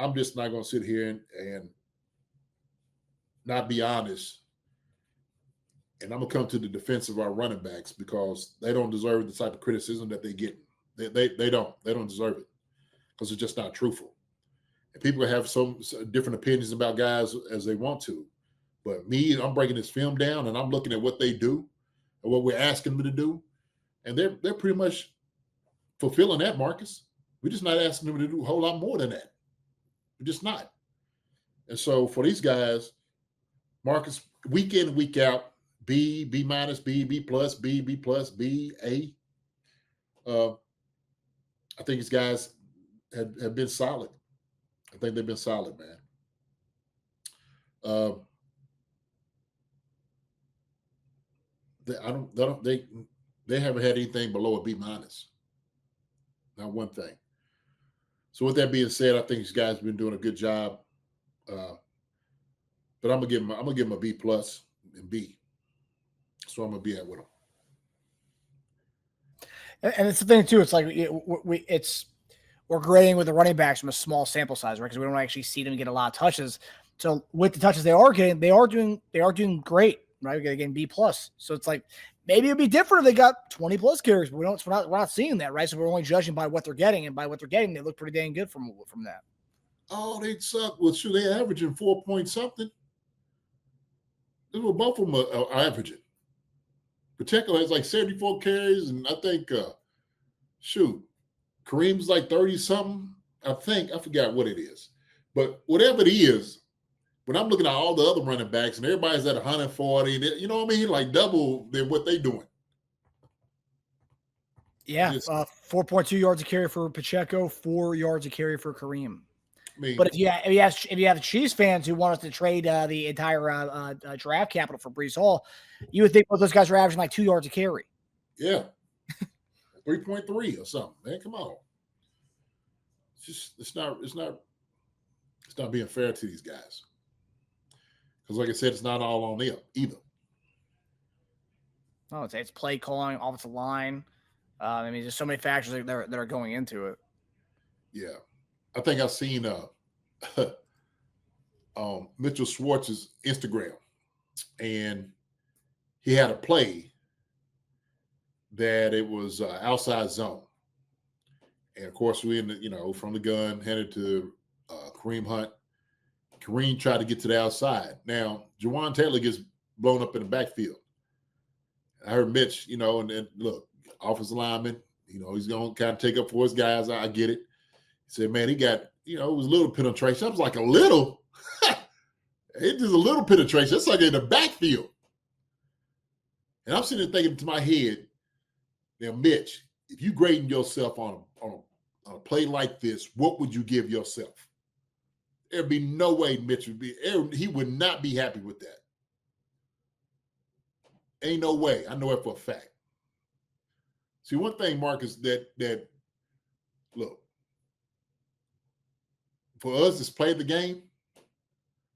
I'm just not going to sit here and not be honest. And I'm going to come to the defense of our running backs because they don't deserve the type of criticism that they get. They don't. They don't deserve it because it's just not truthful. And people have some different opinions about guys as they want to. But me, I'm breaking this film down and I'm looking at what they do and what we're asking them to do. And they're pretty much fulfilling that, Marcus. We're just not asking them to do a whole lot more than that. We're just not. And so for these guys, Marcus, week in, week out, B, B minus, B, B plus, B, B plus, B, A. I think these guys have been solid. I think they've been solid, man. They haven't had anything below a B minus. Not one thing. So with that being said, I think these guys have been doing a good job. But I'm gonna give them a B plus and B. So I'm gonna be at with them. And it's the thing too. It's like we're grading with the running backs from a small sample size, right? Because we don't actually see them get a lot of touches. So with the touches they are getting, they are doing great, right? We're getting B plus. So it's like maybe it'd be different if they got 20 plus carries, but we're not seeing that, right? So we're only judging by what they're getting, and by what they're getting, they look pretty dang good from that. Oh, they suck. Well, shoot, they averaging 4 point something. This is what both of them are averaging. Pacheco has like 74 carries, and I think, Kareem's like 30 something. I forgot what it is, but whatever it is, when I'm looking at all the other running backs and everybody's at 140, you know what I mean? Like double than what they doing. Yeah, 4.2 yards a carry for Pacheco, 4 yards a carry for Kareem. But if you have the Chiefs fans who want us to trade the entire draft capital for Breece Hall, you would think both those guys are averaging like 2 yards a carry. Yeah, 3.3 or something. Man, come on. It's not being fair to these guys. Because, like I said, it's not all on them either. No, it's play calling, offensive line. I mean, there's so many factors that are going into it. Yeah. I think I've seen Mitchell Schwartz's Instagram, and he had a play that it was outside zone. And, of course, we, from the gun, headed to Kareem Hunt. Kareem tried to get to the outside. Now, Jawan Taylor gets blown up in the backfield. I heard Mitch, and then, look, offensive lineman, he's going to kind of take up for his guys. I get it. He said, man, he got, it was a little penetration. I was like, a little? It's just a little penetration. It's like in the backfield. And I'm sitting there thinking to my head, now, Mitch, if you grading yourself on a play like this, what would you give yourself? There'd be no way Mitch he would not be happy with that. Ain't no way. I know it for a fact. See, one thing, Marcus, that look, for us that's played the game,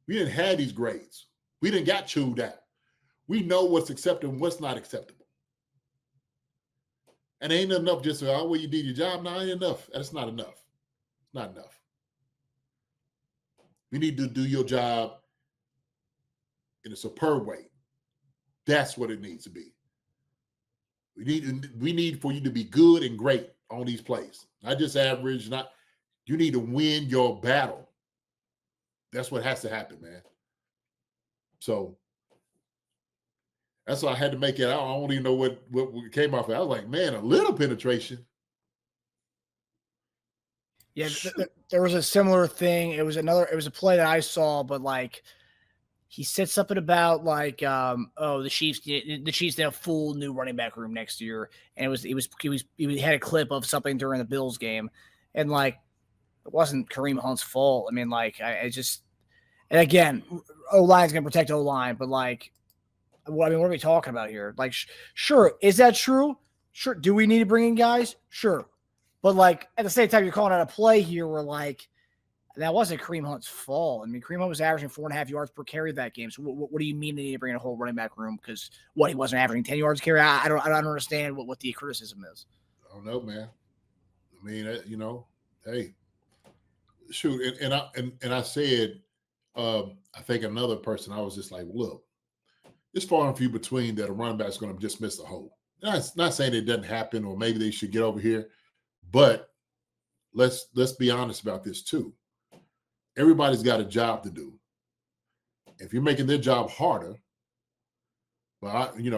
we didn't have these grades. We didn't got chewed out. We know what's acceptable and what's not acceptable. And it ain't enough just to, well, you did your job. No, ain't enough. That's not enough. It's not enough. We need to do your job in a superb way. That's what it needs to be. We need for you to be good and great on these plays. Not just average, you need to win your battle. That's what has to happen, man. So that's why I had to make it. I don't even know what came off of it. I was like, man, a little penetration. Yeah, there was a similar thing. It was a play that I saw, but like he said something about like, the Chiefs need a full new running back room next year, and he had a clip of something during the Bills game, and like it wasn't Kareem Hunt's fault. I mean, like and again, O-line's gonna protect O-line, but like, what are we talking about here? Like, sure, is that true? Sure, do we need to bring in guys? Sure. But, like, at the same time, you're calling out a play here where, like, that wasn't Kareem Hunt's fault. I mean, Kareem Hunt was averaging 4.5 yards per carry that game. So what do you mean they need to bring in a whole running back room? Because, he wasn't averaging 10 yards carry? I don't understand what the criticism is. I don't know, man. I mean, hey, shoot, and I said, I think another person, I was just like, look, it's far and few between that a running back is going to just miss the hole. Not saying it doesn't happen, or maybe they should get over here, but let's be honest about this too. Everybody's got a job to do. If you're making their job harder, by you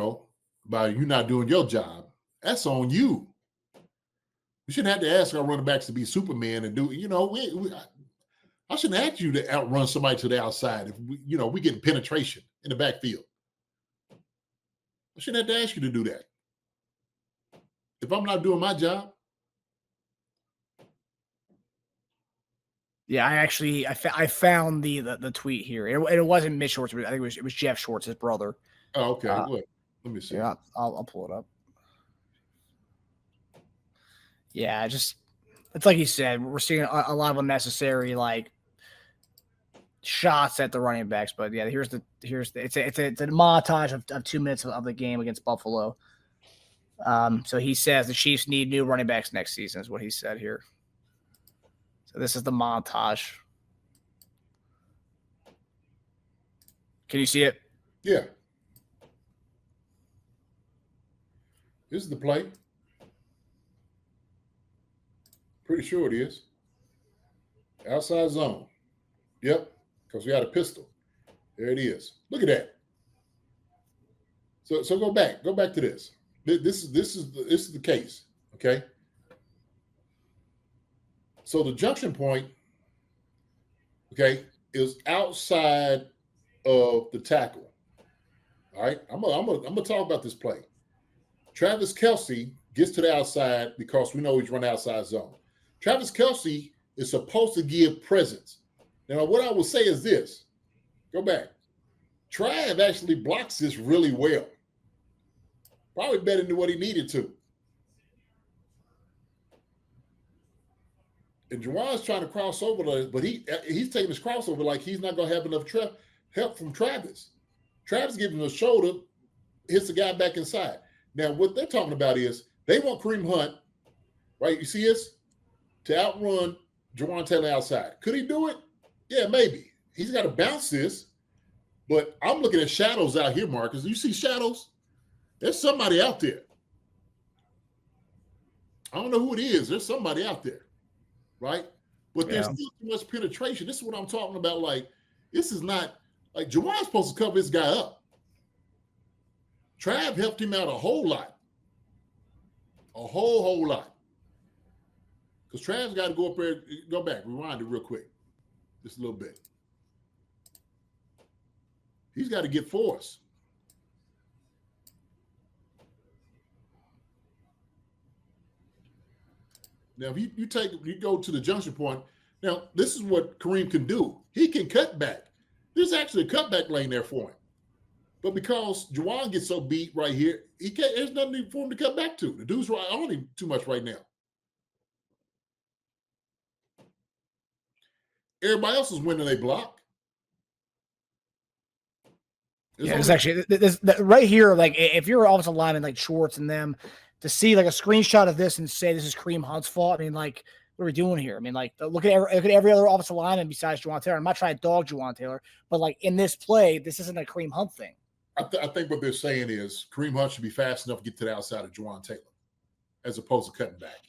not doing your job, that's on you. We shouldn't have to ask our running backs to be Superman and do. I shouldn't ask you to outrun somebody to the outside if we get penetration in the backfield. I shouldn't have to ask you to do that. If I'm not doing my job. Yeah, I found the tweet here. It wasn't Mitch Schwartz. I think it was Jeff Schwartz, his brother. Oh, okay. Let me see. Yeah, I'll pull it up. Yeah, it's like you said, we're seeing a lot of unnecessary like shots at the running backs. But yeah, it's a montage of 2 minutes of the game against Buffalo. So he says the Chiefs need new running backs next season, is what he said here. So this is the montage. Can you see it? Yeah. This is the play. Pretty sure it is. Outside zone. Yep, because we had a pistol. There it is. Look at that. So go back. Go back to this. This is the case. Okay. So the junction point, okay, is outside of the tackle. All right. I'm gonna talk about this play. Travis Kelce gets to the outside because we know he's running outside zone. Travis Kelce is supposed to give presence. Now, what I will say is this. Go back. Trav actually blocks this really well. Probably better than what he needed to. And Juwan's trying to cross over, but he's taking his crossover like he's not going to have enough help from Travis. Travis gives him a shoulder, hits the guy back inside. Now, what they're talking about is they want Kareem Hunt, right? You see this? To outrun Juwan Taylor outside. Could he do it? Yeah, maybe. He's got to bounce this. But I'm looking at shadows out here, Marcus. You see shadows? There's somebody out there. I don't know who it is. There's somebody out there, right? But there's still too much penetration. This is what I'm talking about. Like, this is not – like, Juwan's supposed to cover this guy up. Trav helped him out a whole lot. A whole lot. Because Trav's got to go up there, go back, rewind it real quick. Just a little bit. He's got to get force. Now, if you go to the junction point, now this is what Kareem can do. He can cut back. There's actually a cutback lane there for him. But because Juwan gets so beat right here, there's nothing for him to cut back to. The dude's on him too much right now. Everybody else is winning. They block. It's actually this right here. Like, if you're offensive lineman like Schwartz and them, to see like a screenshot of this and say this is Kareem Hunt's fault. I mean, like, what are we doing here? I mean, like, look at every other offensive lineman besides Juwan Taylor. I'm not trying to dog Juwan Taylor, but like in this play, this isn't a Kareem Hunt thing. I think what they're saying is Kareem Hunt should be fast enough to get to the outside of Juwan Taylor, as opposed to cutting back.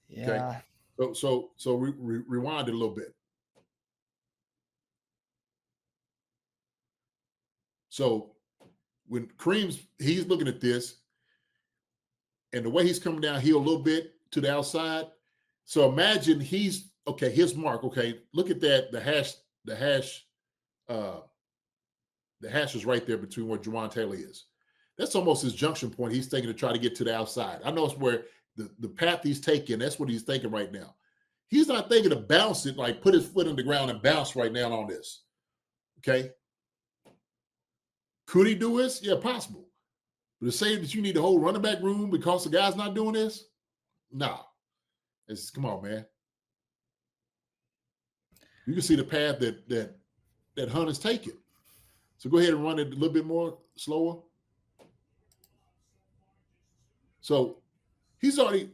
Yeah. Okay? So rewind it a little bit. So when he's looking at this, and the way he's coming downhill a little bit to the outside. So imagine his mark. Okay, look at that. The hash is right there between where Juwan Taylor is. That's almost his junction point. He's thinking to try to get to the outside. I know it's where the path he's taking, that's what he's thinking right now. He's not thinking to bounce it, like put his foot on the ground and bounce right now on this. Okay. Could he do this? Yeah, possible. But to say that you need the whole running back room because the guy's not doing this? Nah. Come on, man. You can see the path that Hunt is taking. So go ahead and run it a little bit more slower. So he's already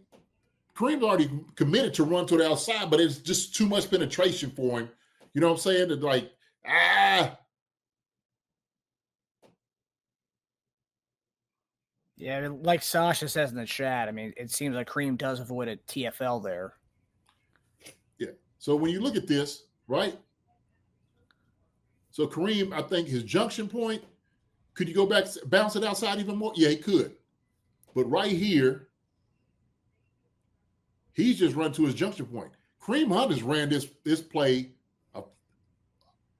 Kareem's already committed to run to the outside, but it's just too much penetration for him. You know what I'm saying? That like, Yeah, like Sasha says in the chat, I mean, it seems like Kareem does avoid a TFL there. Yeah. So when you look at this, right? So Kareem, I think his junction point, could you go back, bounce it outside even more? Yeah, he could. But right here, he's just run to his junction point. Kareem Hunt has ran this play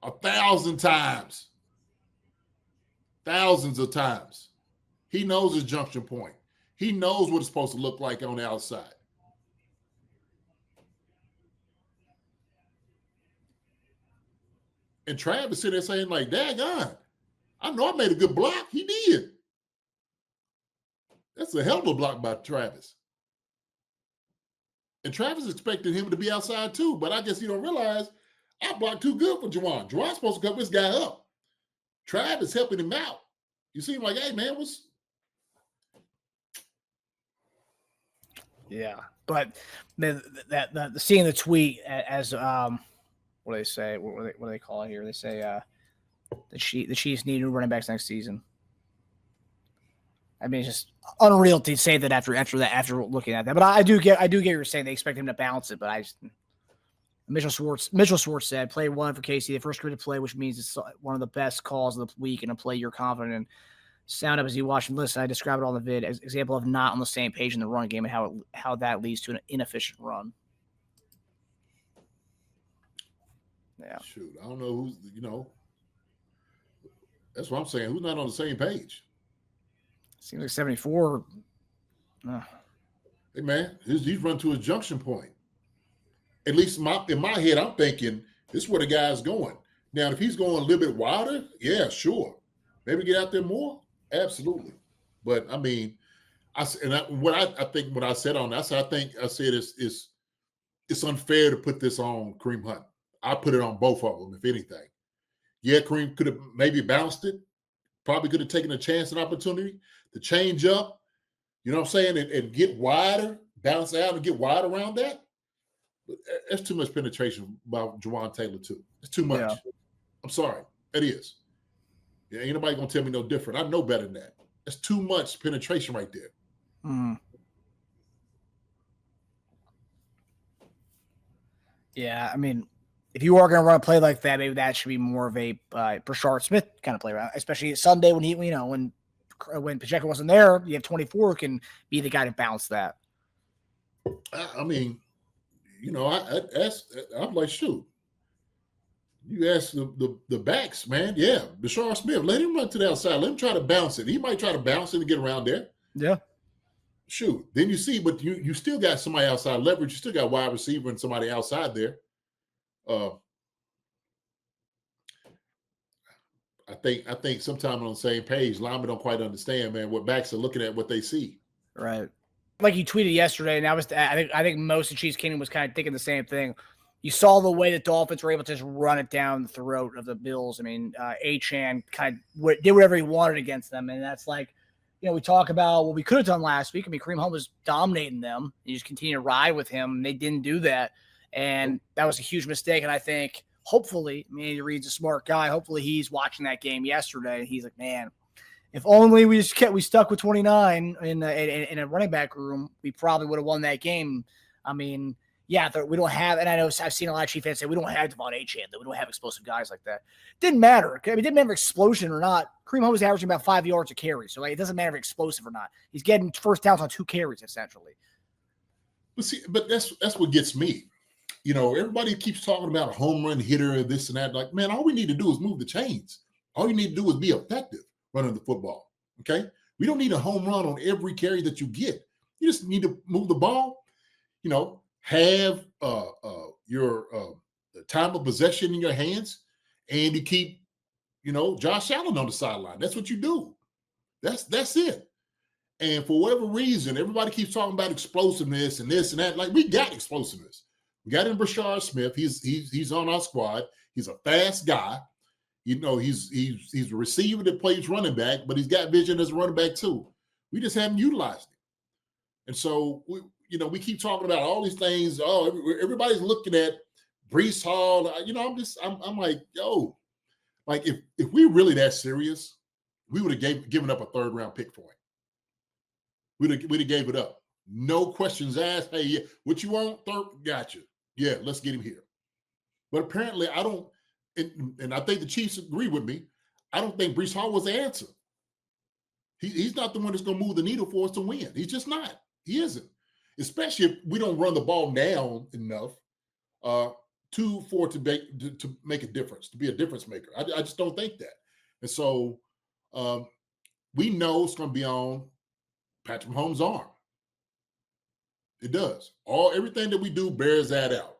1,000 times. Thousands of times. He knows his junction point. He knows what it's supposed to look like on the outside. And Travis sitting there saying, like, daggone, I know I made a good block. He did. That's a hell of a block by Travis. And Travis expected him to be outside too, but I guess you don't realize I blocked too good for Juwan. Juwan's supposed to cover this guy up. Travis helping him out. You seem like, hey, man, what's... Yeah, but the seeing the tweet as what do they say? What do they call it here? They say the Chiefs need new running backs next season. I mean, it's just unreal to say that after looking at that. But I do get what you're saying. They expect him to balance it, but Mitchell Schwartz said, play one for KC, the first career to play, which means it's one of the best calls of the week and a play you're confident in. Sound up as you watch and listen. I describe it on the vid as example of not on the same page in the run game and how that leads to an inefficient run. Yeah. Shoot, I don't know who's, that's what I'm saying. Who's not on the same page? Seems like 74. Hey, man, he's run to his junction point. At least in my head, I'm thinking this is where the guy's going. Now, if he's going a little bit wider, yeah, sure. Maybe get out there more. Absolutely. But I mean, I think what I said on that, I said it's unfair to put this on Kareem Hunt. I put it on both of them, if anything. Yeah, Kareem could have maybe bounced it, probably could have taken a chance and opportunity to change up, you know what I'm saying, and get wider, bounce out and get wide around that. But that's too much penetration by Juwan Taylor, too. It's too much. Yeah. I'm sorry. It is. Yeah, ain't nobody gonna tell me no different. I know better than that. That's too much penetration right there. Mm. Yeah, I mean, if you are going to run a play like that, maybe that should be more of a Brashard Smith kind of play, right? Especially Sunday when when Pacheco wasn't there, you have 24 can be the guy to bounce that. I mean, I'm like, shoot. You ask the backs, man. Yeah, Brashard Smith, let him run to the outside. Let him try to bounce it. He might try to bounce it and get around there. Yeah. Shoot. Then you see, but you still got somebody outside leverage. You still got wide receiver and somebody outside there. I think sometimes on the same page, linemen don't quite understand, man, what backs are looking at, what they see. Right. Like you tweeted yesterday, and I think most of Chiefs Kingdom was kind of thinking the same thing. You saw the way the Dolphins were able to just run it down the throat of the Bills. I mean, Achane kind of did whatever he wanted against them, and that's like, we talk about what we could have done last week. I mean, Kareem Hunt was dominating them. You just continue to ride with him, and they didn't do that, and that was a huge mistake. And I think, hopefully, Reid's a smart guy. Hopefully, he's watching that game yesterday, and he's like, man, if only we stuck with 29 in a running back room, we probably would have won that game. I mean, yeah, we don't have, and I know I've seen a lot of Chief fans say we don't have Devon Achane, that we don't have explosive guys like that. Didn't matter. I mean, it didn't matter if explosion or not. Kareem Hunt was averaging about 5 yards a carry, so it doesn't matter if explosive or not. He's getting first downs on 2 carries essentially. But that's what gets me. Everybody keeps talking about a home run hitter and this and that. Like, man, all we need to do is move the chains. All you need to do is be effective running the football. Okay, we don't need a home run on every carry that you get. You just need to move the ball. Have your time of possession in your hands, and you keep, Josh Allen on the sideline. That's what you do. That's it. And for whatever reason, everybody keeps talking about explosiveness and this and that. Like, we got explosiveness. We got in Brashard Smith. He's on our squad. He's a fast guy. He's a receiver that plays running back, but he's got vision as a running back too. We just haven't utilized it. And so, we keep talking about all these things. Oh, everybody's looking at Brees Hall. I'm like, yo, like if we really that serious, we would have given up a 3rd round pick for him. We'd have gave it up. No questions asked. Hey, yeah, what you want? 3rd, gotcha. Yeah, let's get him here. But apparently, I don't, and I think the Chiefs agree with me. I don't think Brees Hall was the answer. He's not the one that's going to move the needle for us to win. He's just not. He isn't. Especially if we don't run the ball down enough to make a difference, to be a difference maker. I just don't think that. And so we know it's going to be on Patrick Mahomes' arm. It does. Everything that we do bears that out.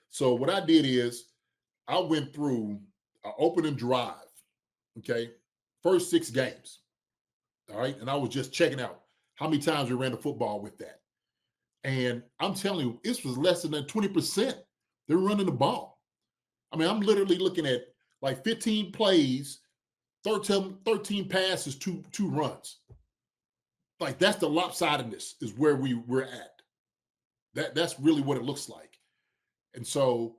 So what I did is I went through an opening drive, okay, first 6 games, all right, and I was just checking out how many times we ran the football with that. And I'm telling you, this was less than 20%. They're running the ball. I mean, I'm literally looking at like 15 plays, 13 passes, two runs. Like that's the lopsidedness is where we're at. That's really what it looks like. And so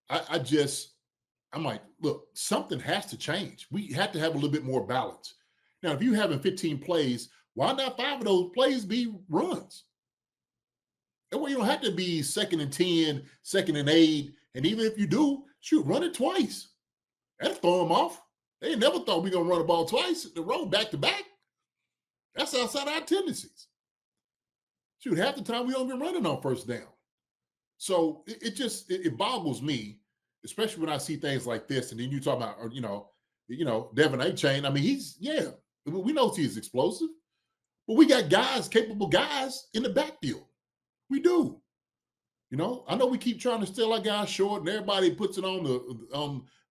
I'm like, look, something has to change. We have to have a little bit more balance. Now, if you're having 15 plays, why not 5 of those plays be runs? That way you don't have to be 2nd and 10, 2nd and 8. And even if you do, shoot, run it twice. That'll throw them off. They never thought we were going to run the ball twice in the row back to back. That's outside our tendencies. Shoot, half the time we don't even run it on 1st down. So it boggles me, especially when I see things like this. And then you talk about, Devin A-Chain. I mean, we know he's explosive, but we got guys, capable guys in the backfield. We do. I know we keep trying to steal our guys short, and everybody puts it on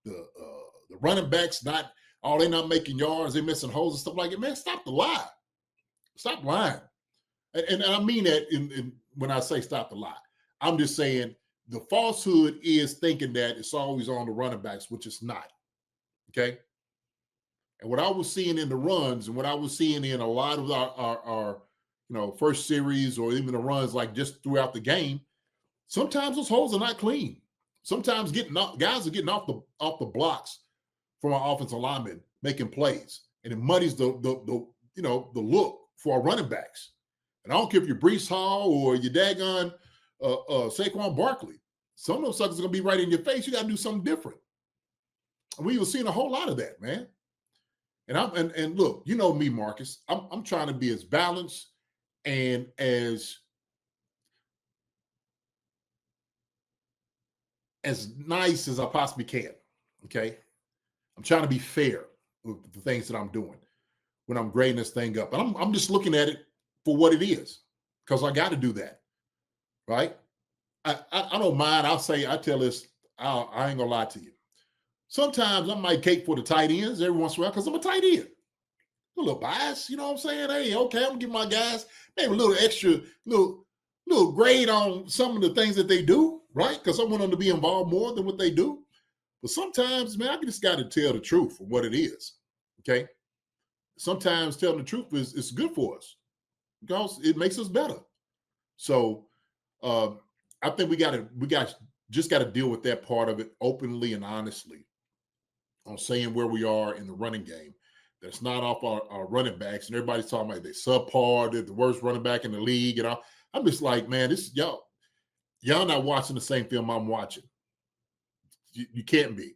the running backs. They're not making yards, they're missing holes and stuff like that. Man, stop the lie. Stop lying. And I mean that when I say stop the lie. I'm just saying the falsehood is thinking that it's always on the running backs, which it's not. Okay. And what I was seeing in the runs and what I was seeing in a lot of our first series or even the runs like just throughout the game, sometimes those holes are not clean. Sometimes guys are getting off the blocks from our offensive linemen making plays, and it muddies the look for our running backs. And I don't care if you're Brees Hall or your daggone Saquon Barkley. Some of those suckers are gonna be right in your face. You got to do something different. And we were seeing a whole lot of that, man. And look, you know me, Marcus. I'm trying to be as balanced and as nice as I possibly can. Okay. I'm trying to be fair with the things that I'm doing when I'm grading this thing up. And I'm just looking at it for what it is, because I got to do that. Right. I don't mind. I tell this, I ain't gonna lie to you. Sometimes I might cake for the tight ends every once in a while because I'm a tight end. A little bias, you know what I'm saying? Hey, okay, I'm gonna give my guys maybe a little extra, little grade on some of the things that they do, right? Because I want them to be involved more than what they do. But sometimes, man, I just got to tell the truth of what it is. Okay. Sometimes telling the truth is good for us because it makes us better. So I think we got to deal with that part of it openly and honestly on saying where we are in the running game. That's not off our running backs, and everybody's talking about they subpar, they're the worst running back in the league. And I'm just like, man, this y'all not watching the same film I'm watching. You can't be.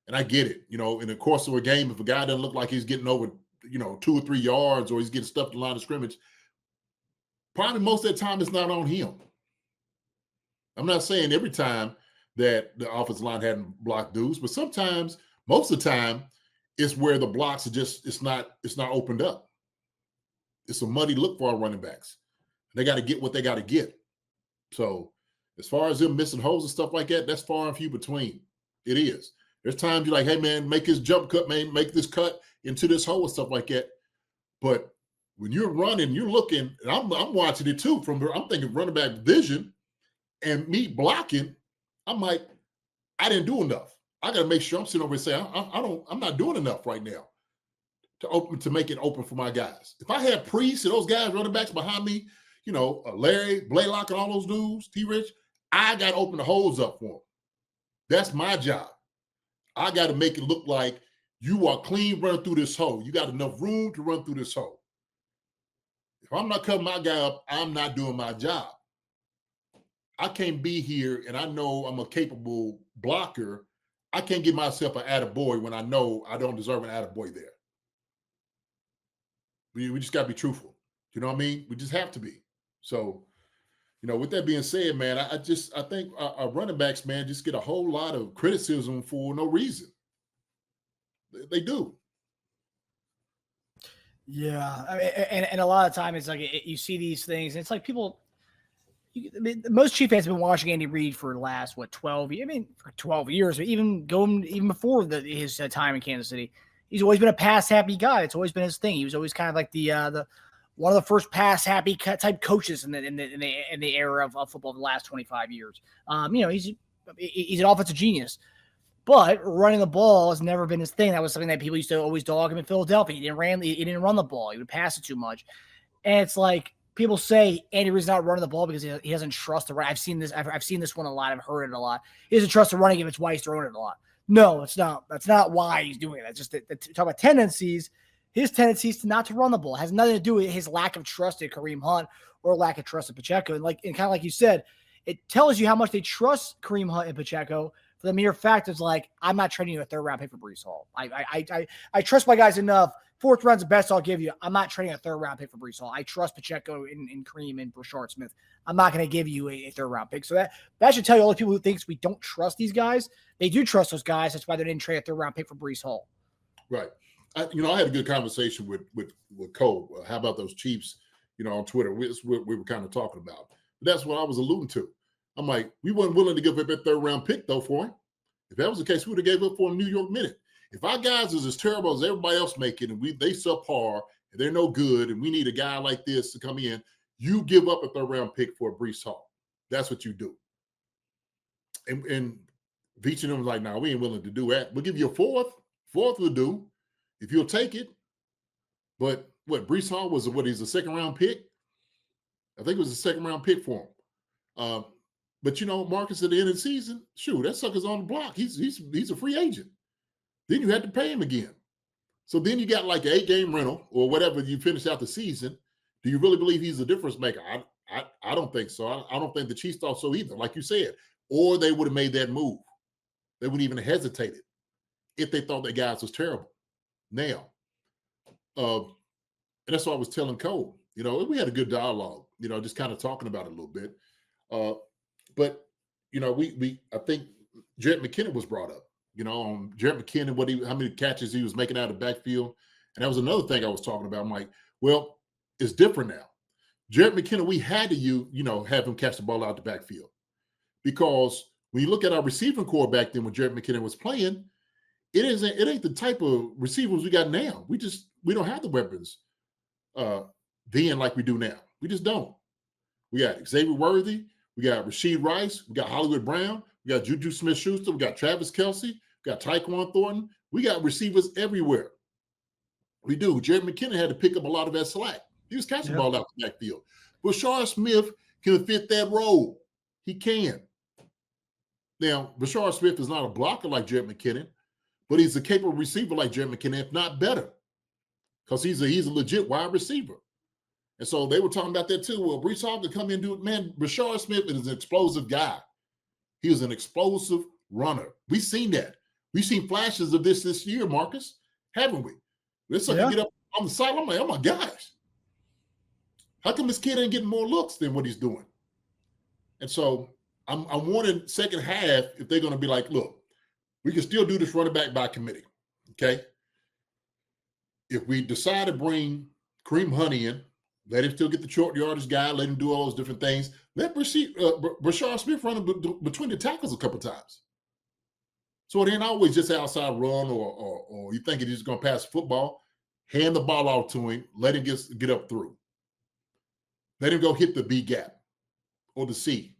And I get it. In the course of a game, if a guy doesn't look like he's getting over, 2 or 3 yards or he's getting stuffed in the line of scrimmage, probably most of the time it's not on him. I'm not saying every time that the offensive line hadn't blocked dudes, but sometimes, most of the time, it's where the blocks are it's not opened up. It's a muddy look for our running backs. They got to get what they got to get. So as far as them missing holes and stuff like that, that's far and few between. It is. There's times you're like, hey, man, make his jump cut, man, make this cut into this hole and stuff like that. But when you're running, you're looking, and I'm watching it too. I'm thinking running back vision and me blocking. I'm like, I didn't do enough. I got to make sure I'm sitting over and saying, I'm not doing enough right now to make it open for my guys. If I had Priest and those guys running backs behind me, Larry, Blaylock, and all those dudes, T-Rich, I got to open the holes up for them. That's my job. I got to make it look like you are clean running through this hole. You got enough room to run through this hole. If I'm not cutting my guy up, I'm not doing my job. I can't be here and I know I'm a capable blocker. I can't give myself an attaboy when I know I don't deserve an attaboy there. We just got to be truthful. You know what I mean? We just have to be. So, with that being said, man, I think our running backs, man, just get a whole lot of criticism for no reason. They do. Yeah, I mean, and a lot of time it's like you see these things, and it's like people. Most Chief fans have been watching Andy Reid for the last 12 years. I mean, for 12 years, but even before his time in Kansas City, he's always been a pass happy guy. It's always been his thing. He was always kind of like the one of the first pass happy type coaches in the era of football the last 25 years. He's an offensive genius. But running the ball has never been his thing. That was something that people used to always dog him in Philadelphia. He didn't run the ball. He would pass it too much. And it's like people say Andy Reid's not running the ball because he doesn't trust the run. I've seen this one a lot. I've heard it a lot. He doesn't trust the running game. It's why he's throwing it a lot. No, it's not. That's not why he's doing it. That's just talk about tendencies. His tendencies not to run the ball. It has nothing to do with his lack of trust in Kareem Hunt or lack of trust in Pacheco. And kind of like you said, it tells you how much they trust Kareem Hunt and Pacheco. For the mere fact is like, I'm not trading you a third round pick for Breece Hall. I trust my guys enough. Fourth round's the best I'll give you. I'm not trading a third round pick for Breece Hall. I trust Pacheco and Kareem and Brashard Smith. I'm not going to give you a third round pick. So that should tell you all the people who thinks we don't trust these guys. They do trust those guys. That's why they didn't trade a third round pick for Breece Hall. Right. I had a good conversation with Cole. How about those Chiefs? On Twitter, we were kind of talking about. But that's what I was alluding to. I'm like, we weren't willing to give up that third round pick though for him. If that was the case, we would have gave up for him New York Minute. If our guys is as terrible as everybody else making, and they subpar and they're no good, and we need a guy like this to come in, you give up a third round pick for a Breece Hall. That's what you do. And Veach and them was like, "No, we ain't willing to do that. We'll give you a fourth. Fourth will do if you'll take it." But Breece Hall was he's a second round pick. I think it was a second round pick for him. But Marcus, at the end of the season, shoot, that sucker's on the block. He's a free agent. Then you had to pay him again. So then you got like an 8-game rental or whatever. You finish out the season. Do you really believe he's a difference maker? I don't think so. I don't think the Chiefs thought so either, like you said. Or they would have made that move. They wouldn't even have hesitated if they thought that guys was terrible. Now, and that's what I was telling Cole. We had a good dialogue. Just kind of talking about it a little bit. But I think Jerick McKinnon was brought up. On Jerick McKinnon, how many catches he was making out of the backfield, and that was another thing I was talking about. I'm like, well, it's different now. Jerick McKinnon, we had to have him catch the ball out the backfield because when you look at our receiving core back then when Jerick McKinnon was playing, it ain't the type of receivers we got now. We don't have the weapons then like we do now. We just don't. We got Xavier Worthy. We got Rashid Rice. We got Hollywood Brown. We got Juju Smith-Schuster. We got Travis Kelce. We got Tyquan Thornton. We got receivers everywhere. We do. Jerick McKinnon had to pick up a lot of that slack. He was catching the ball out the backfield. Brashard Smith can fit that role. He can. Now, Brashard Smith is not a blocker like Jerick McKinnon, but he's a capable receiver like Jerick McKinnon, if not better, because he's a legit wide receiver. And so they were talking about that too. Well, Breece Hall could come in and do it. Man, Brashard Smith is an explosive guy. He was an explosive runner. We've seen that. We've seen flashes of this year, Marcus, haven't we? This sucker get up on the side. I'm like, oh my gosh. How come this kid ain't getting more looks than what he's doing? And so I'm wanting second half if they're going to be like, look, we can still do this running back by committee, okay? If we decide to bring Kareem Hunt in, let him still get the short yardage guy. Let him do all those different things. Let Brashard Smith run between the tackles a couple times. So it ain't always just outside run or you think he's just going to pass football. Hand the ball out to him. Let him get up through. Let him go hit the B gap or the C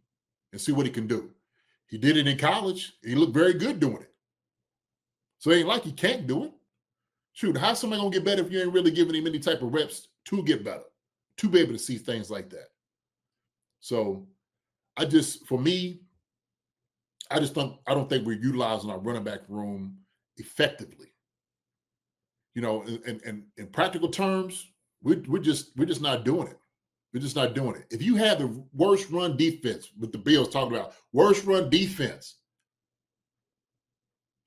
and see what he can do. He did it in college. He looked very good doing it. So it ain't like he can't do it. Shoot, how's somebody going to get better if you ain't really giving him any type of reps to get better? To be able to see things like that. So for me, I don't think we're utilizing our running back room effectively. You know, in practical terms, we're just not doing it. We're just not doing it. If you have the worst run defense, with the Bills talking about worst run defense,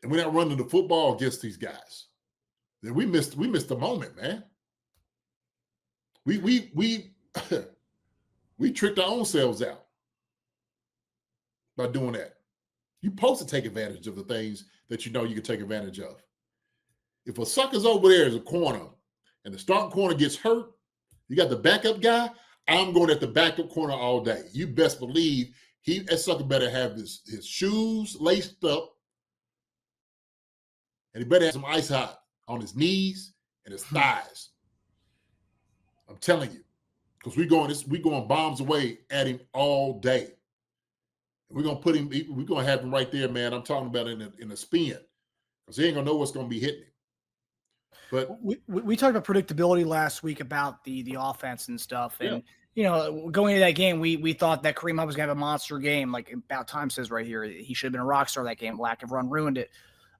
and we're not running the football against these guys, then we missed the moment, man. We we tricked our own selves out by doing that. You're supposed to take advantage of the things that you know you can take advantage of. If a sucker's over there as a corner and the starting corner gets hurt, you got the backup guy, I'm going at the backup corner all day. You best believe that sucker better have his shoes laced up, and he better have some ice hot on his knees and his thighs. I'm telling you, because we're going bombs away at him all day. We're gonna have him right there, man. I'm talking about in a spin, because he ain't gonna know what's gonna be hitting him. But we talked about predictability last week about the offense and stuff, and you know, going into that game, we thought that Kareem Hunt was gonna have a monster game, like About Time says right here. He should have been a rock star that game. Lack of run ruined it.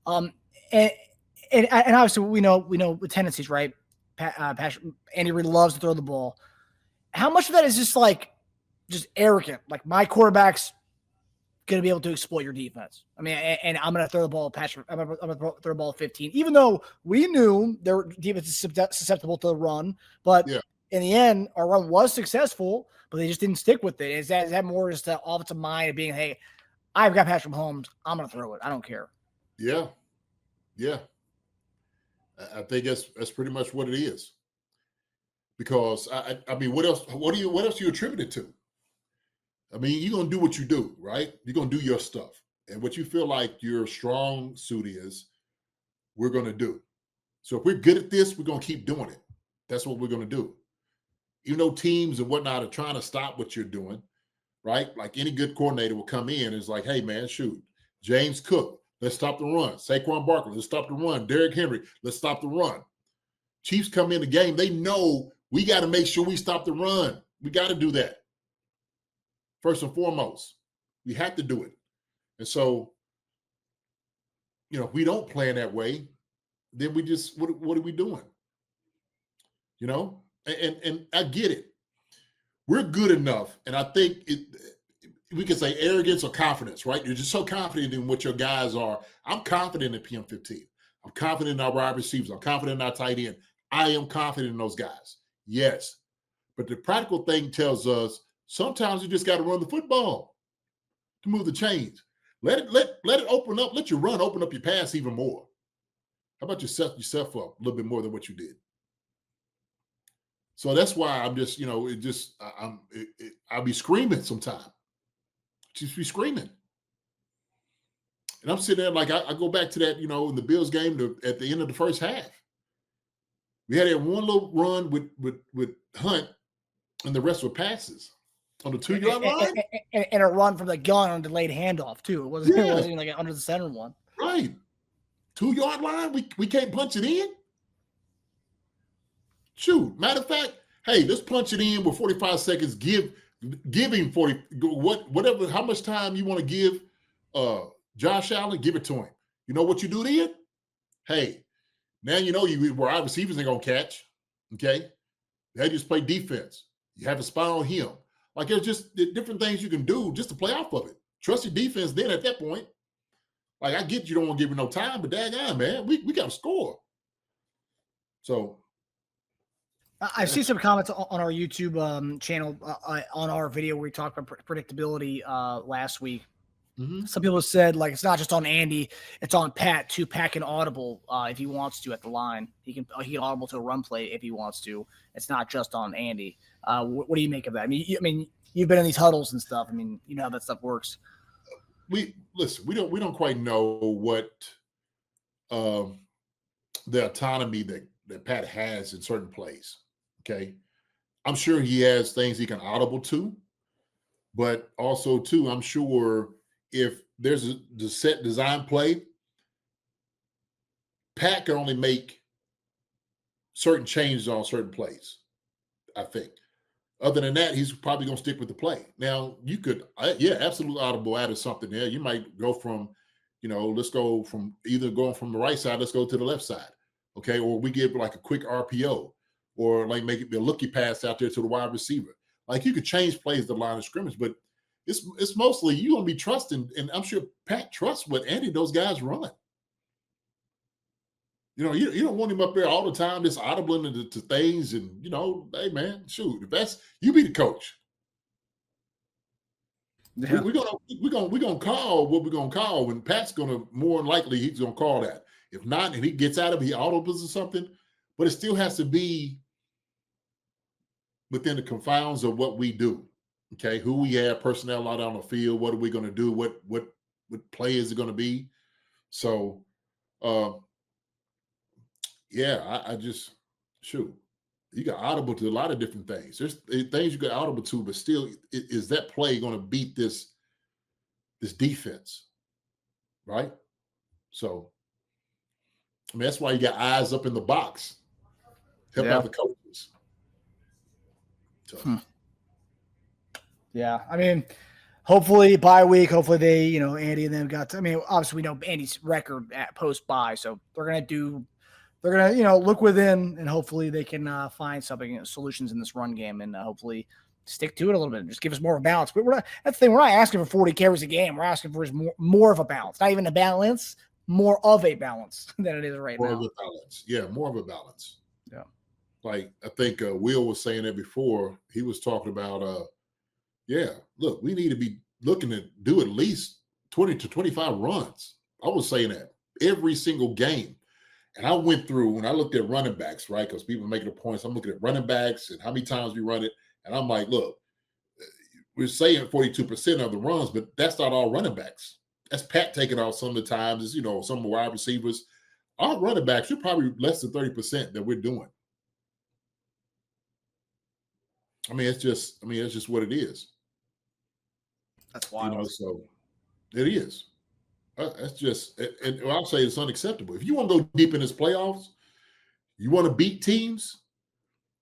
And obviously we know the tendencies, right? Andy Reid loves to throw the ball. How much of that is just arrogant? Like, my quarterback's going to be able to exploit your defense. I mean, and I'm going to throw the ball I'm going to throw the ball 15, even though we knew their defense is susceptible to the run. But in the end, our run was successful, but they just didn't stick with it. Is that more just the offensive mind of being, hey, I've got Patrick Mahomes, I'm going to throw it. I don't care. Yeah. I think that's pretty much what it is. Because I mean, what else do you attribute it to? I mean, you're gonna do what you do, right? You're gonna do your stuff. And what you feel like your strong suit is, we're gonna do. So if we're good at this, we're gonna keep doing it. That's what we're gonna do. Even though teams and whatnot are trying to stop what you're doing, right? Like any good coordinator will come in and is like, hey man, shoot, James Cook, let's stop the run. Saquon Barkley, let's stop the run. Derrick Henry, let's stop the run. Chiefs come in the game, they know we got to make sure we stop the run. We got to do that. First and foremost, we have to do it. And so, you know, if we don't plan that way, then we just, what are we doing? You know, and I get it. We're good enough. And I think we can say arrogance or confidence, right? You're just so confident in what your guys are. I'm confident in PM15. I'm confident in our wide receivers. I'm confident in our tight end. I am confident in those guys. Yes. But the practical thing tells us sometimes you just got to run the football to move the chains. Let it open up. Let your run open up your pass even more. How about you set yourself up a little bit more than what you did? So that's why I'm just, you know, I'll be screaming sometimes. Just be screaming. And I'm sitting there like I go back to that, you know, in the Bills game at the end of the first half. We had that one little run with Hunt, and the rest were passes on the 2-yard line. And a run from the gun on a delayed handoff, too. It wasn't even like an under the center one. Right. 2-yard line, we can't punch it in. Shoot. Matter of fact, hey, let's punch it in with 45 seconds. Give him 40, whatever, how much time you want to give Josh Allen, give it to him. You know what you do then? Hey, now you know where our receivers ain't going to catch, okay? They just play defense. You have to spy on him. Like, there's just different things you can do just to play off of it. Trust your defense then at that point. Like, I get you don't want to give him no time, but daggone, man, we got to score. So. I've seen some comments on our YouTube channel on our video where we talked about predictability last week. Mm-hmm. Some people have said, like, it's not just on Andy, it's on Pat too. Pat can audible if he wants to at the line. He can audible to a run play if he wants to. It's not just on Andy. What do you make of that? I mean, you've been in these huddles and stuff. I mean, you know how that stuff works. We don't quite know what the autonomy that Pat has in certain plays. Okay, I'm sure he has things he can audible to, but also too, I'm sure if there's a set design play, Pat can only make certain changes on certain plays, I think. Other than that, he's probably going to stick with the play. Now, you could, absolutely audible added something there. You might go from, let's go from either going from the right side, let's go to the left side. Okay. Or we give like a quick RPO or like make it be a looky pass out there to the wide receiver. Like you could change plays the line of scrimmage, but it's mostly you going to be trusting. And I'm sure Pat trusts what Andy, those guys run. You don't want him up there all the time, just audibling to things, and hey man, shoot, if that's you be the coach. Yeah. We're gonna call what we're gonna call, and Pat's gonna more than likely he's gonna call that. If not, and he gets out of it, he audibles or something, but it still has to be within the confines of what we do. Okay, who we have, personnel out on the field, what are we gonna do, what play is it gonna be? So I just shoot. You got audible to a lot of different things. There's things you got audible to, but still, is that play going to beat this defense, right? So, I mean, that's why you got eyes up in the box. Help out the coaches. So. Yeah, I mean, hopefully bye week. Hopefully they, Andy and them got. Obviously we know Andy's record at post bye, so they're gonna look within, and hopefully they can find something, solutions in this run game, and hopefully stick to it a little bit. Just give us more of a balance. But that's the thing. We're not asking for 40 carries a game. We're asking for more of a balance. Not even a balance, more of a balance than it is right now. More of a balance. Yeah, more of a balance. Yeah. Like I think Will was saying that before. He was talking about, look, we need to be looking to do at least 20 to 25 runs. I was saying that every single game. And I went through, when I looked at running backs, right, because people are making the points, I'm looking at running backs and how many times we run it. And I'm like, look, we're saying 42% of the runs, but that's not all running backs. That's Pat taking off some of the times, some of the wide receivers. Our running backs, we're probably less than 30% that we're doing. It's just what it is. That's wild. So it is. That's just, and I'll say it's unacceptable. If you want to go deep in this playoffs, you want to beat teams,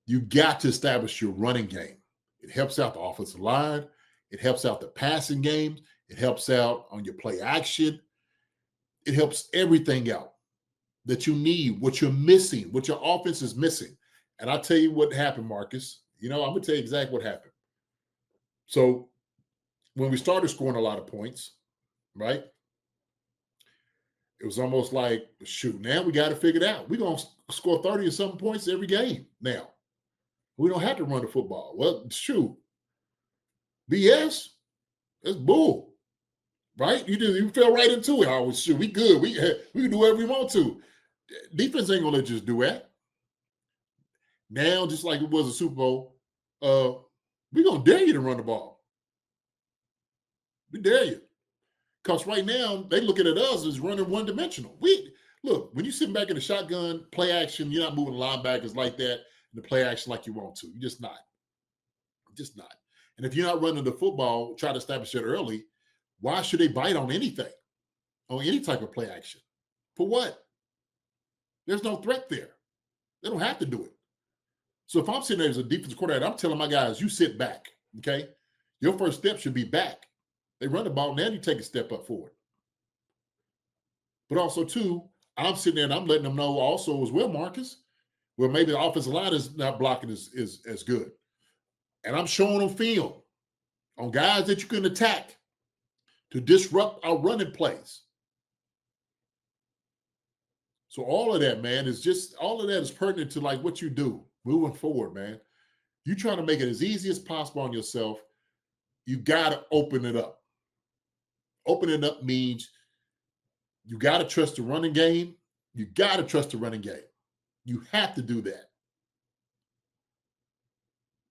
you got to establish your running game. It helps out the offensive line. It helps out the passing game. It helps out on your play action. It helps everything out that you need, what you're missing, what your offense is missing. And I'll tell you what happened, Marcus. I'm going to tell you exactly what happened. So when we started scoring a lot of points, right? It was almost like, shoot, now we got to figure it out. We're going to score 30 or something points every game now. We don't have to run the football. Well, shoot. BS, that's bull, right? You fell right into it. Oh, shoot, we good. We can do whatever we want to. Defense ain't going to let you just do that. Now, just like it was a Super Bowl, we're going to dare you to run the ball. We dare you. Because right now, they looking at us as running one-dimensional. Look, when you're sitting back in the shotgun, play action, you're not moving linebackers like that, and the play action like you want to. You're just not. Just not. And if you're not running the football, try to establish it early, why should they bite on anything, on any type of play action? For what? There's no threat there. They don't have to do it. So if I'm sitting there as a defensive coordinator, I'm telling my guys, you sit back, okay? Your first step should be back. They run the ball, now you take a step up forward. But also, too, I'm sitting there and I'm letting them know also as well, Marcus, where maybe the offensive line is not blocking as good. And I'm showing them film on guys that you can attack to disrupt our running plays. So all of that, man, all of that is pertinent to like what you do moving forward, man. You trying to make it as easy as possible on yourself. You got to open it up. Opening up means you got to trust the running game. You got to trust the running game. You have to do that.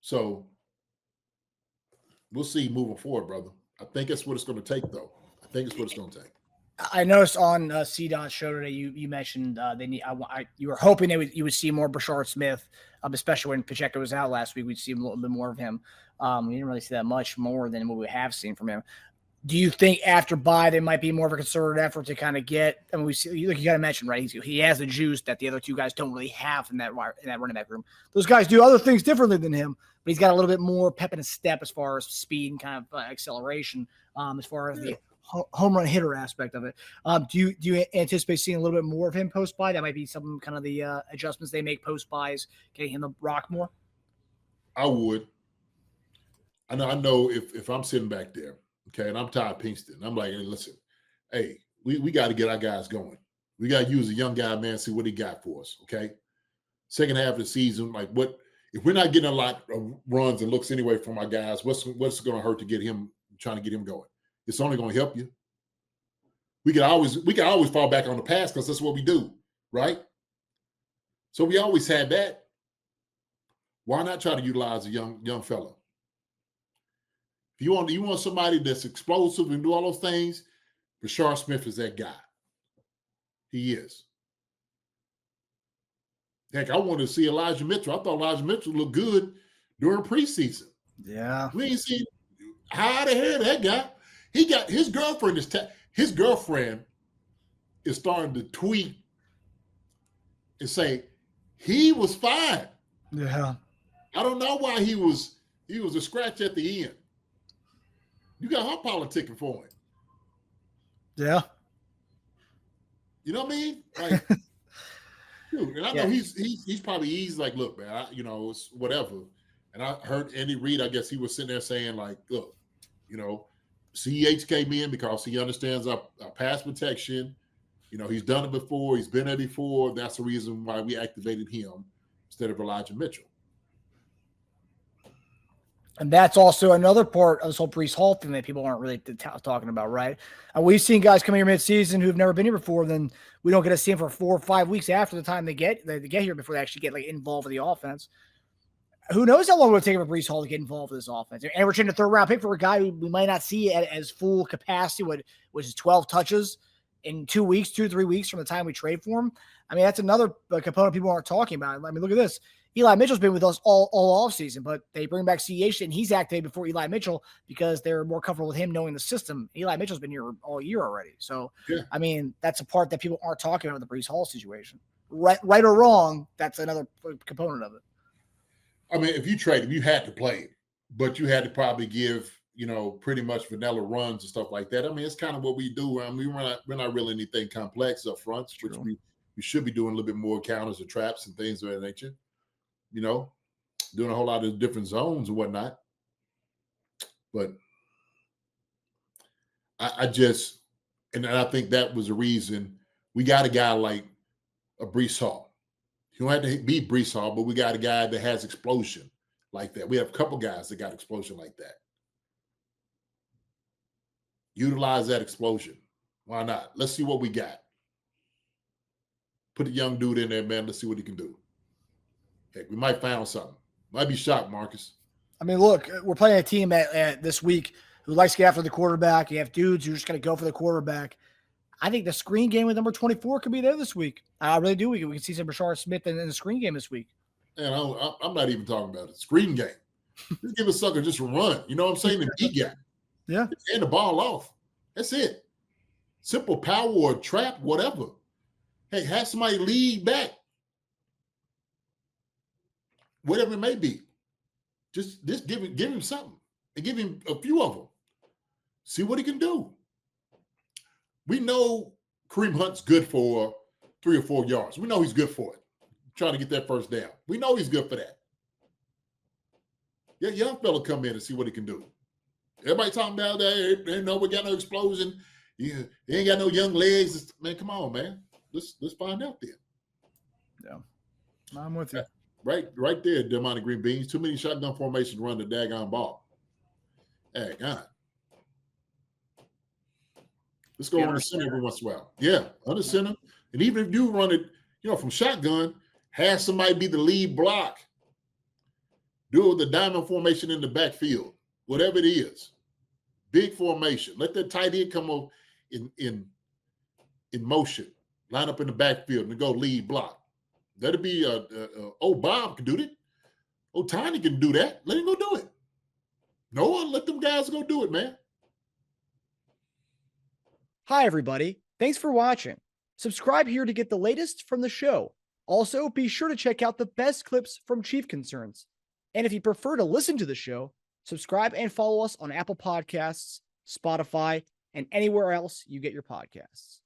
So we'll see moving forward, brother. I think that's what it's going to take, though. I think it's what it's going to take. I noticed on CDOT's show today, you mentioned you were hoping you would see more Brashard Smith, especially when Pacheco was out last week. We'd see a little bit more of him. We didn't really see that much more than what we have seen from him. Do you think after bye there might be more of a concerted effort to kind of get? I mean, we see, like you got to mention, right? He has the juice that the other two guys don't really have in that running back room. Those guys do other things differently than him, but he's got a little bit more pep in his step as far as speed and kind of acceleration, as far as the home run hitter aspect of it. Do you anticipate seeing a little bit more of him post bye? That might be some kind of the adjustments they make post buys, getting him to rock more. I would. I know if I'm sitting back there, okay, and I'm Todd Pinkston, I'm like, hey, listen, hey, we got to get our guys going. We got to use a young guy, man, see what he got for us, okay? Second half of the season, like what if we're not getting a lot of runs and looks anyway from our guys, what's going to hurt to get him, trying to get him going? It's only going to help you. We can always fall back on the pass because that's what we do, right? So we always had that. Why not try to utilize a young fella? If you want somebody that's explosive and do all those things, Brashard Smith is that guy. He is. Heck, I wanted to see Elijah Mitchell. I thought Elijah Mitchell looked good during preseason. Yeah. We ain't seen how the hell that guy. He got his girlfriend his girlfriend is starting to tweet and say he was fine. Yeah. I don't know why he was a scratch at the end. You got her politicking for him. Yeah. You know what I mean? Like, dude, and I know he's probably like, look, man, it's whatever. And I heard Andy Reid, I guess he was sitting there saying, like, look, CEH came in because he understands our pass protection. He's done it before. He's been there before. That's the reason why we activated him instead of Elijah Mitchell. And that's also another part of this whole Breece Hall thing that people aren't really talking about, right? And we've seen guys come here mid-season who've never been here before. Then we don't get to see them for 4 or 5 weeks after the time they get here before they actually get involved with the offense. Who knows how long it would take for Breece Hall to get involved with this offense? And we're trading a third-round pick for a guy who we might not see as full capacity, which is 12 touches in 2 weeks, 2 to 3 weeks from the time we trade for him. I mean, that's another component people aren't talking about. I mean, look at this. Eli Mitchell's been with us all offseason, but they bring back CEH, and he's activated before Eli Mitchell because they're more comfortable with him knowing the system. Eli Mitchell's been here all year already. So, yeah. I mean, that's a part that people aren't talking about with the Breece Hall situation. Right or wrong, that's another component of it. I mean, if you had to play, but you had to probably give, pretty much vanilla runs and stuff like that. I mean, it's kind of what we do. I mean, we're not really anything complex up front, which we should be doing a little bit more counters or traps and things of that nature. Doing a whole lot of different zones and whatnot. But I think that was the reason we got a guy like a Breece Hall. You don't have to be Breece Hall, but we got a guy that has explosion like that. We have a couple guys that got explosion like that. Utilize that explosion. Why not? Let's see what we got. Put a young dude in there, man. Let's see what he can do. Heck, we might find something. Might be shocked, Marcus. I mean, look, we're playing a team at this week who likes to get after the quarterback. You have dudes who are just going to go for the quarterback. I think the screen game with number 24 could be there this week. I really do. We can see some Brashard Smith in the screen game this week. And I'm not even talking about it. Screen game. Just give a sucker just a run. You know what I'm saying? The D gap. Yeah. And the ball off. That's it. Simple power or trap, whatever. Hey, have somebody lead back. Whatever it may be. Just give him something. And give him a few of them. See what he can do. We know Kareem Hunt's good for 3 or 4 yards. We know he's good for it. Trying to get that first down. We know he's good for that. Yeah, young fella come in and see what he can do. Everybody talking about that. They know we got no explosion. He ain't got no young legs. Man, come on, man. Let's find out then. Yeah. I'm with you. Right there, Demonic Green Beans. Too many shotgun formations to run the daggone ball. Hey, God. Let's go on the center every once in a while. Yeah, under center. And even if you run it, from shotgun, have somebody be the lead block. Do it with the diamond formation in the backfield. Whatever it is. Big formation. Let that tight end come up in motion. Line up in the backfield and go lead block. That'll be Bob can do that. Tiny can do that. Let him go do it. Noah, let them guys go do it, man. Hi, everybody. Thanks for watching. Subscribe here to get the latest from the show. Also, be sure to check out the best clips from Chief Concerns. And if you prefer to listen to the show, subscribe and follow us on Apple Podcasts, Spotify, and anywhere else you get your podcasts.